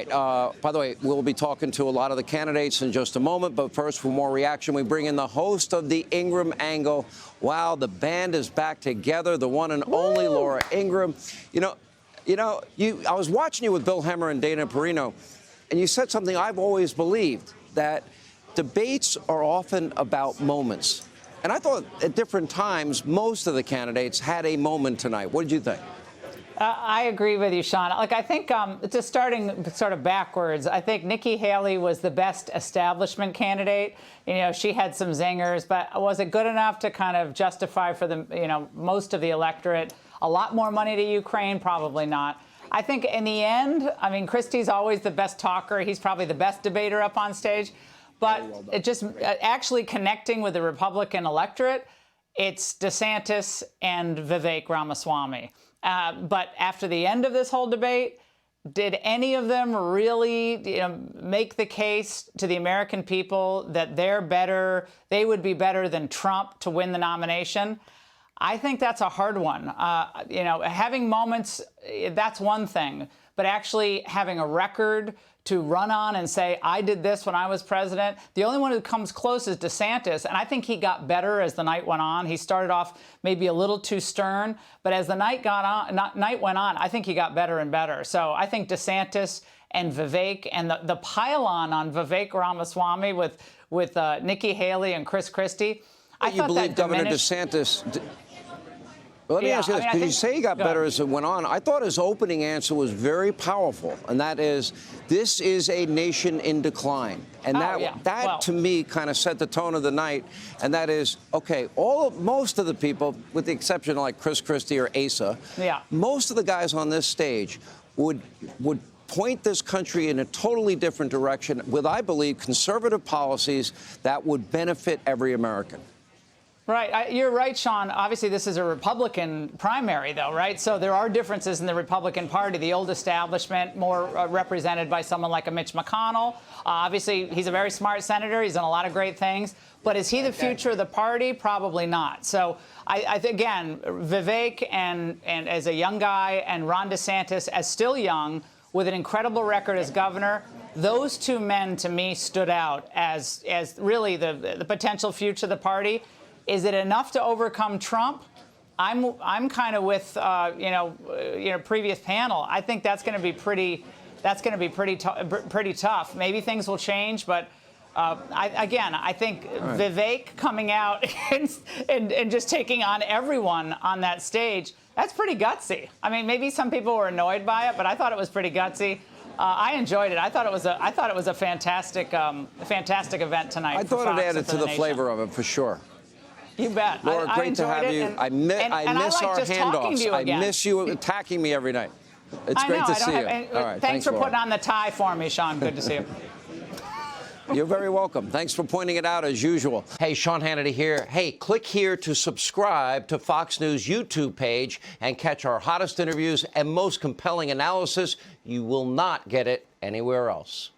right. By the way, we'll be talking to a lot of the candidates in just a moment. But first, for more reaction, we bring in the host of the Ingraham Angle. Wow, the band is back together. The one and only Laura Ingraham. I was watching you with Bill Hemmer and Dana Perino, and you said something I've always believed, that debates are often about moments. And I thought at different times, most of the candidates had a moment tonight. What did you think? I agree with you, Sean. Like, I think just starting sort of backwards, I think Nikki Haley was the best establishment candidate. She had some zingers, but was it good enough to kind of justify for the, most of the electorate a lot more money to Ukraine? Probably not. I think in the end, I mean, Christie's always the best talker. He's probably the best debater up on stage. But it just actually connecting with the Republican electorate, it's DeSantis and Vivek Ramaswamy. But after the end of this whole debate, did any of them really make the case to the American people that they would be better than Trump to win the nomination? I think that's a hard one. Having moments, that's one thing. But actually having a record to run on and say, I did this when I was president. The only one who comes close is DeSantis, and I think he got better as the night went on. He started off maybe a little too stern, but as the night went on, I think he got better and better. So I think DeSantis and Vivek, and the pile-on Vivek Ramaswamy with Nikki Haley and Chris Christie, I thought that Governor DeSantis... Well, let me ask you this, because you say he got better as it went on. I thought his opening answer was very powerful, and that is, this is a nation in decline. And that to me, kind of set the tone of the night, and that is, okay, most of the people, with the exception of like Chris Christie or Asa, most of the guys on this stage would point this country in a totally different direction with, I believe, conservative policies that would benefit every American. Right. You're right, Sean. Obviously, this is a Republican primary, though, right? So there are differences in the Republican Party. The old establishment, more represented by someone like a Mitch McConnell. Obviously, he's a very smart senator. He's done a lot of great things. But is he the future of the party? Probably not. So I think, again, Vivek and as a young guy, and Ron DeSantis as still young, with an incredible record as governor, those two men, to me, stood out as really the potential future of the party. Is it enough to overcome Trump? I'm kind of with previous panel. I think that's going to be pretty tough. Maybe things will change, but I think Vivek coming out and just taking on everyone on that stage, that's pretty gutsy. I mean, maybe some people were annoyed by it, but I thought it was pretty gutsy. I enjoyed it. I thought it was a fantastic event tonight. I thought it added to the flavor of it for sure. You bet. Laura, great to have you. I miss our handoffs. I miss you attacking me every night. It's great to see you. All right, thanks for putting on the tie for me, Sean. Good to see you. You're very welcome. Thanks for pointing it out, as usual. Hey, Sean Hannity here. Hey, click here to subscribe to Fox News YouTube page and catch our hottest interviews and most compelling analysis. You will not get it anywhere else.